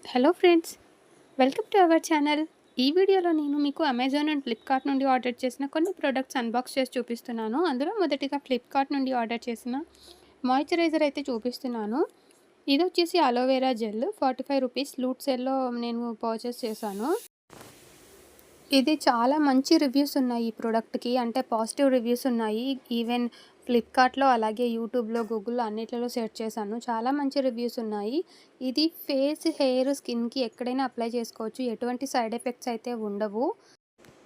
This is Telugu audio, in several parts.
Hello friends, welcome to our channel. ఈ వీడియోలో నేను మీకు అమెజాన్ అండ్ ఫ్లిప్కార్ట్ నుండి ఆర్డర్ చేసిన కొన్ని ప్రొడక్ట్స్ అన్బాక్స్ చేసి చూపిస్తున్నాను. అందులో మొదటిగా ఫ్లిప్కార్ట్ నుండి ఆర్డర్ చేసిన మాయిశ్చరైజర్ అయితే చూపిస్తున్నాను. ఇది వచ్చేసి అలోవెరా జెల్ 45 రూపీస్ లూట్ సేల్లో నేను పర్చేస్ చేశాను. ఇది చాలా మంచి రివ్యూస్ ఉన్నాయి ఈ ప్రోడక్ట్‌కి. అంటే పాజిటివ్ రివ్యూస్ ఉన్నాయి. ఈవెన్ ఫ్లిప్‌కార్ట్‌లో, అలాగే యూట్యూబ్‌లో, గూగుల్‌లో అన్నిట్లలో సెర్చ్ చేశాను. చాలా మంచి రివ్యూస్ ఉన్నాయి. ఇది ఫేస్, హెయిర్, స్కిన్‌కి ఎక్కడైనా అప్లై చేసుకోవచ్చు. ఎటువంటి సైడ్ ఎఫెక్ట్స్ అయితే ఉండవు.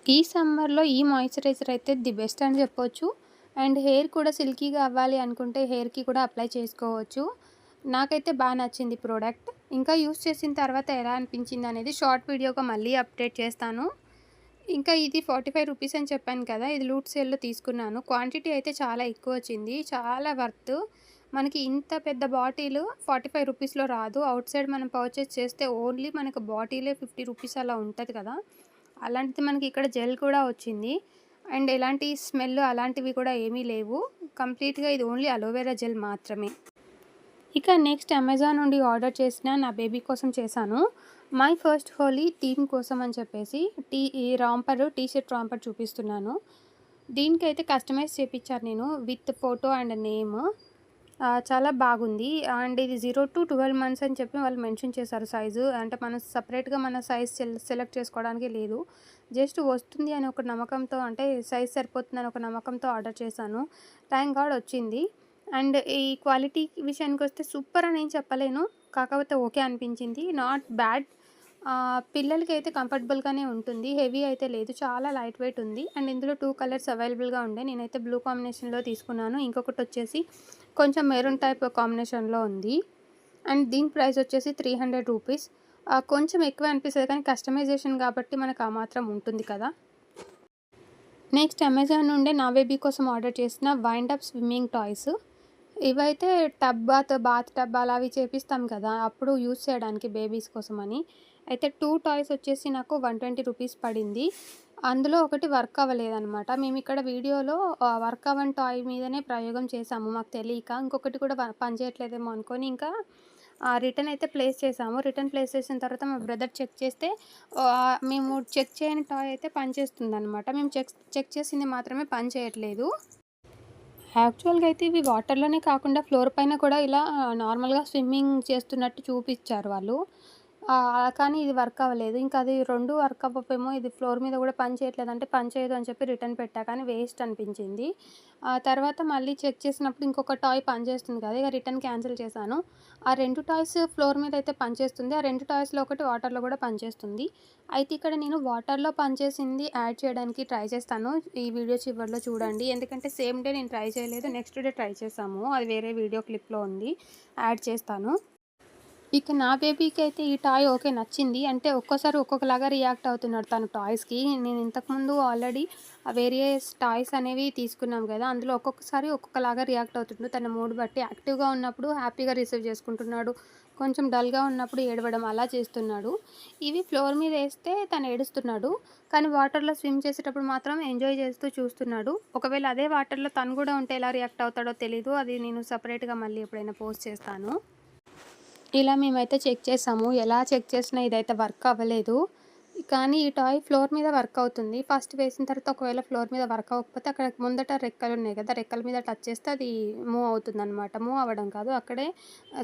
ఈ సమ్మర్‌లో ఈ మాయిశ్చరైజర్ అయితే ది బెస్ట్ అని చెప్పొచ్చు. అండ్ హెయిర్ కూడా సిల్కీగా అవ్వాలి అనుకుంటే హెయిర్‌కి కూడా అప్లై చేసుకోవచ్చు. నాకైతే బా నచ్చింది ప్రోడక్ట్. ఇంకా యూజ్ చేసిన తర్వాత ఎలా అనిపించింది అనేది షార్ట్ వీడియోగా మళ్ళీ అప్డేట్ చేస్తాను. ఇంకా ఇది 45 రూపీస్ అని చెప్పాను కదా! ఇది లూట్ సేల్‌లో తీసుకున్నాను. క్వాంటిటీ అయితే చాలా ఎక్కువొచ్చింది. చాలా వర్త్. మనకి ఇంత పెద్ద బాటిల్ 45 రూపీస్‌లో రాదు. ఔట్ సైడ్ మనం పర్చేస్ చేస్తే ఓన్లీ మనకు బాటిలే 50 రూపీస్ అలా ఉంటది కదా! అలాంటిది మనకి ఇక్కడ జెల్ కూడా వచ్చింది. అండ్ ఎలాంటి స్మెల్ అలాంటివి కూడా ఏమీ లేవు. కంప్లీట్‌గా ఇది ఓన్లీ అలోవెరా జెల్ మాత్రమే. ఇక నెక్స్ట్ అమెజాన్ నుండి ఆర్డర్ చేసిన నా బేబీ కోసం చేశాను. మై ఫస్ట్ హోలీ థీమ్ కోసం అని చెప్పేసి ఈ రాంపర్ టీ షర్ట్ రాంపర్ చూపిస్తున్నాను. దీనికైతే కస్టమైజ్ చేపిచ్చాను నేను విత్ ఫోటో అండ్ నేమ్. చాలా బాగుంది. అండ్ ఇది 0-12 మంత్స్ అని చెప్పి వాళ్ళు మెన్షన్ చేశారు సైజు. అంటే మనం సెపరేట్‌గా మన సైజ్ సెలెక్ట్ చేసుకోవడానికి లేదు. జస్ట్ వస్తుంది అని ఒక నమ్మకంతో, అంటే సైజ్ సరిపోతుందని ఒక నమ్మకంతో ఆర్డర్ చేశాను. థాంక్ గాడ్ వచ్చింది. అండ్ ఈ క్వాలిటీ విషయానికొస్తే సూపర్ అని ఏం చెప్పలేను. కాకపోతే ఓకే అనిపించింది. Not bad. పిల్లలకైతే కంఫర్టబుల్‌గానే ఉంటుంది. హెవీ అయితే లేదు. చాలా లైట్ వెయిట్ ఉంది. అండ్ ఇందులో 2 కలర్స్ అవైలబుల్‌గా ఉండే. నేనైతే బ్లూ కాంబినేషన్‌లో తీసుకున్నాను. ఇంకొకటొచ్చేసి కొంచెం మెరూన్ టైప్ కాంబినేషన్‌లో ఉంది. అండ్ దీని ప్రైస్ వచ్చేసి 300 రూపీస్. కొంచెం ఎక్కువే అనిపిస్తది కానీ కస్టమైజేషన్ కాబట్టి మనకు ఆ మాత్రం ఉంటుంది కదా! నెక్స్ట్ అమెజాన్ నుండే నా బేబీ కోసం ఆర్డర్ చేసిన వైండ్ అప్ స్విమ్మింగ్ టాయ్స్. ఇవైతే బాత్ టబ్ అలా అవి చేపిస్తాం కదా! అప్పుడు యూజ్ చేయడానికి బేబీస్ కోసమని. అయితే 2 టాయ్స్ వచ్చేసి నాకు 120 రూపీస్ పడింది. అందులో ఒకటి వర్క్ అవ్వలేదనమాట. మేమిక్కడ వీడియోలో వర్క్ అవ్వని టాయ్ మీదనే ప్రయోగం చేశాము మాకు తెలియక. ఇంకొకటి కూడా పనిచేయట్లేదేమో అనుకోని ఇంకా రిటర్న్ అయితే ప్లేస్ చేశాము. రిటర్న్ ప్లేస్ చేసిన తర్వాత మా బ్రదర్ చెక్ చేస్తే మేము చెక్ చేయని టాయ్ అయితే పనిచేస్తుందనమాట. మేము చెక్ చేసింది మాత్రమే పని చేయట్లేదు. యాక్చువల్‌గా అయితే ఇవి వాటర్‌లోనే కాకుండా ఫ్లోర్ పైన కూడా ఇలా నార్మల్‌గా స్విమ్మింగ్ చేస్తున్నట్టు చూపిచ్చారు వాళ్ళు. కానీ ఇది వర్క్ అవ్వలేదు. ఇంకా అది 2 వర్క్ అవ్వకపోయేమో ఇది ఫ్లోర్ మీద కూడా పని చేయట్లేదంటే పని చేయదు అని చెప్పి రిటర్న్ పెట్టా. కానీ వేస్ట్ అనిపించింది. తర్వాత మళ్ళీ చెక్ చేసినప్పుడు ఇంకొక టాయ్ పనిచేస్తుంది కదా! ఇక రిటర్న్ క్యాన్సిల్ చేశాను. ఆ 2 టాయ్స్ ఫ్లోర్ మీద అయితే పనిచేస్తుంది. ఆ 2 టాయ్స్‌లో ఒకటి వాటర్‌లో కూడా పనిచేస్తుంది. అయితే ఇక్కడ నేను వాటర్‌లో పనిచేసింది యాడ్ చేయడానికి ట్రై చేస్తాను. ఈ వీడియో చివరిలో చూడండి. ఎందుకంటే సేమ్ డే నేను ట్రై చేయలేదు. నెక్స్ట్ డే ట్రై చేశాము. అది వేరే వీడియో క్లిప్‌లో ఉంది. యాడ్ చేస్తాను. ఇక నా బేబీకైతే ఈ టాయ్ ఓకే నచ్చింది. అంటే ఒక్కోసారి ఒక్కొక్కలాగా రియాక్ట్ అవుతున్నాడు తను టాయ్స్‌కి. నేను ఇంతకుముందు ఆల్రెడీ వేరియస్ టాయ్స్ అనేవి తీసుకున్నాం గదా! అందులో ఒక్కొక్కసారి ఒక్కొక్కలాగా రియాక్ట్ అవుతుండు. తన మూడ్ బట్టి యాక్టివ్‌గా ఉన్నప్పుడు హ్యాపీగా రిసీవ్ చేసుకుంటున్నాడు. కొంచెం డల్‌గా ఉన్నప్పుడు ఏడవడం అలా చేస్తున్నాడు. ఇవి ఫ్లోర్ మీద ఏస్తే తను ఏడుస్తున్నాడు. కానీ వాటర్‌లో స్విమ్ చేసేటప్పుడు మాత్రం ఎంజాయ్ చేస్తూ చూస్తున్నాడు. ఒకవేళ అదే వాటర్‌లో తను గూడా ఉంటే ఎలా రియాక్ట్ అవుతాడో తెలీదు. అది నేను సెపరేట్‌గా మళ్ళీ ఎప్పుడైనా పోస్ట్ చేస్తాను. ఇలా మేమైతే చెక్ చేసాము. ఎలా చెక్ చేసినా ఇదైతే వర్క్ అవ్వలేదు. కానీ ఈ టాయ్ ఫ్లోర్ మీద వర్క్ అవుతుంది. ఫస్ట్ వేసిన తర్వాత ఒకవేళ ఫ్లోర్ మీద వర్క్ అవ్వకపోతే అక్కడ ముందట రెక్కలున్నాయి కదా! రెక్కల మీద టచ్ చేస్తే అది మూవ్ అవుతుందనమాట. మూవ్ అవ్వడం కాదు. అక్కడే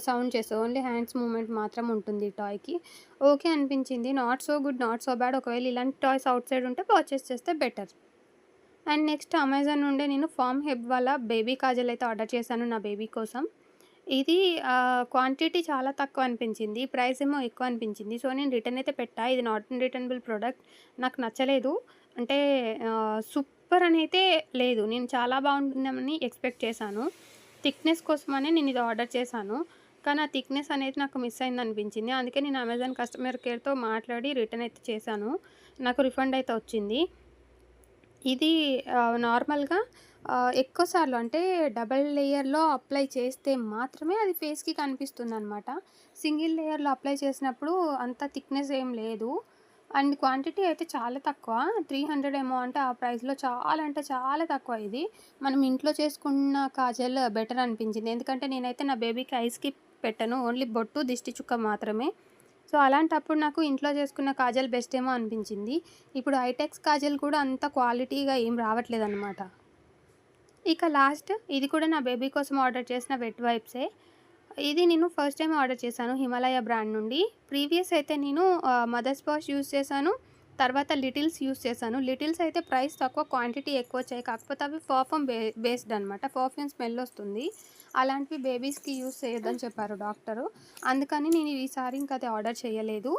సౌండ్ చేస్తది. ఓన్లీ హ్యాండ్స్ మూవ్‌మెంట్ మాత్రం ఉంటుంది ఈ టాయ్‌కి. ఓకే అనిపించింది. Not so good, not so bad. ఒకవేళ ఇలాంటి టాయ్స్ ఔట్ సైడ్ ఉంటే పర్చేస్ చేస్తే బెటర్. అండ్ నెక్స్ట్ అమెజాన్ నుండే నేను ఫార్మ్ హెబ్ వాళ్ళ బేబీ కాజల్ అయితే ఆర్డర్ చేశాను నా బేబీ కోసం. ఇది క్వాంటిటీ చాలా తక్కువ అనిపించింది. ప్రైస్ ఏమో ఎక్కువ అనిపించింది. సో, నేను రిటర్న్ అయితే పెట్టా. ఇది నాట్ రిటర్నబుల్ ప్రొడక్ట్. నాకు నచ్చలేదు. అంటే సూపర్ అనైతే లేదు. నేను చాలా బాగుంటుందని ఎక్స్‌పెక్ట్ చేశాను. థిక్‌నెస్ కోసమనే నేను ఇది ఆర్డర్ చేశాను. కానీ ఆ థిక్‌నెస్ అనేది నాకు మిస్ అయిందనిపించింది. అందుకే నేను అమెజాన్ కస్టమర్ కేర్‌తో మాట్లాడి రిటర్న్ అయితే చేశాను. నాకు రిఫండ్ అయితే వచ్చింది. ఇది నార్మల్‌గా ఎక్కువ సార్లు అంటే డబుల్ లేయర్‌లో అప్లై చేస్తే మాత్రమే అది ఫేస్‌కి కనిపిస్తుందనమాట. సింగిల్ లేయర్‌లో అప్లై చేసినప్పుడు అంత థిక్‌నెస్ ఏం లేదు. అండ్ క్వాంటిటీ అయితే చాలా తక్కువ. 300 ఏమో అంటే ఆ ప్రైస్‌లో చాలా అంటే చాలా తక్కువ ఇది. మనం ఇంట్లో చేసుకున్న కాజల్ బెటర్ అనిపించింది. ఎందుకంటే నేనైతే నా బేబీకి ఐస్‌కి పెట్టను. ఓన్లీ బొట్టు, దిష్టి చుక్క మాత్రమే. సో, అలాంటప్పుడు నాకు ఇంట్లో చేసుకున్న కాజల్ బెస్ట్ ఏమో అనిపించింది. ఇప్పుడు ఐటెక్స్ కాజల్ కూడా అంత క్వాలిటీగా ఏం రావట్లేదనమాట. ఇక లాస్ట్ ఇది కూడా నా బేబీ కోసం ఆర్డర్ చేసిన వెట్ వైప్సే. ఇది నేను ఫస్ట్ టైమ్ ఆర్డర్ చేశాను హిమాలయ బ్రాండ్ నుండి. ప్రీవియస్ అయితే నేను మదర్స్ వాష్ యూజ్ చేశాను. తర్వాత లిటిల్స్ యూజ్ చేశాను. లిటిల్స్ అయితే ప్రైస్ తక్కువ, క్వాంటిటీ ఎక్కువొచ్చాయి. కాకపోతే అవి పర్ఫ్యూమ్ బేస్డ్ అనమాట. పర్ఫ్యూమ్ స్మెల్ వస్తుంది. అలాంటివి బేబీస్‌కి యూజ్ చేయొద్దని చెప్పారు డాక్టరు. అందుకని నేను ఈసారి ఇంక అది ఆర్డర్ చేయలేదు.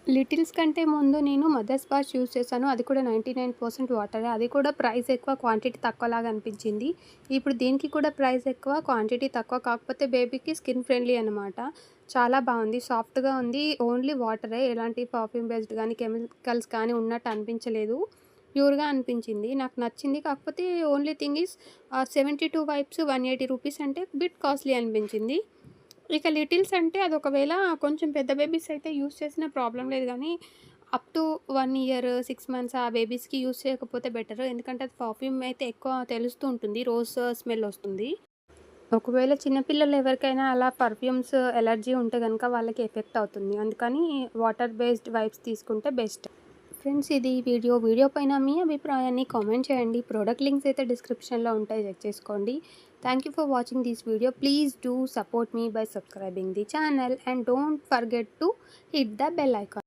లిటిల్స్ కంటే ముందు నేను మదర్స్ వాష్ యూజ్ చేశాను. అది కూడా 99% వాటరే. అది కూడా ప్రైస్ ఎక్కువ, క్వాంటిటీ తక్కువలాగా అనిపించింది. ఇప్పుడు దీనికి కూడా ప్రైస్ ఎక్కువ, క్వాంటిటీ తక్కువ. కాకపోతే బేబీకి స్కిన్ ఫ్రెండ్లీ అనమాట. చాలా బాగుంది. సాఫ్ట్‌గా ఉంది. ఓన్లీ వాటరే. ఎలాంటి పర్ఫ్యూమ్ బేస్డ్ గానీ, కెమికల్స్ కానీ ఉన్నట్టు అనిపించలేదు. ప్యూర్‌గా అనిపించింది. నాకు నచ్చింది. కాకపోతే ఓన్లీ థింగ్ ఈజ్ 72 వైప్స్ ₹180 అంటే బిట్ కాస్ట్‌లీ అనిపించింది. ఇక లిటిల్స్ అంటే అది ఒకవేళ కొంచెం పెద్ద బేబీస్ అయితే యూజ్ చేసినా ప్రాబ్లమ్ లేదు గానీ, అప్ టు 1 ఇయర్, 6 మంత్స్ ఆ బేబీస్‌కి యూజ్ చేయకపోతే బెటర్. ఎందుకంటే అది పర్ఫ్యూమ్ అయితే ఎక్కువ తెలుస్తూ ఉంటుంది. రోజ్ స్మెల్ వస్తుంది. ఒకవేళ చిన్న పిల్లలు ఎవరికైనా అలా పర్ఫ్యూమ్స్ ఎలర్జీ ఉంటే గనుక వాళ్ళకి ఎఫెక్ట్ అవుతుంది. అందుకని వాటర్ బేస్డ్ వైప్స్ తీసుకుంటే బెస్ట్. ఫ్రెండ్స్, ఇది వీడియో పైన మీ అభిప్రాయాన్ని కామెంట్ చేయండి. ప్రొడక్ట్ లింక్స్ అయితే డిస్క్రిప్షన్‌లో ఉంటాయి, చెక్ చేసుకోండి. Thank you for watching this video. Please do support me by subscribing the channel and don't forget to hit the bell icon.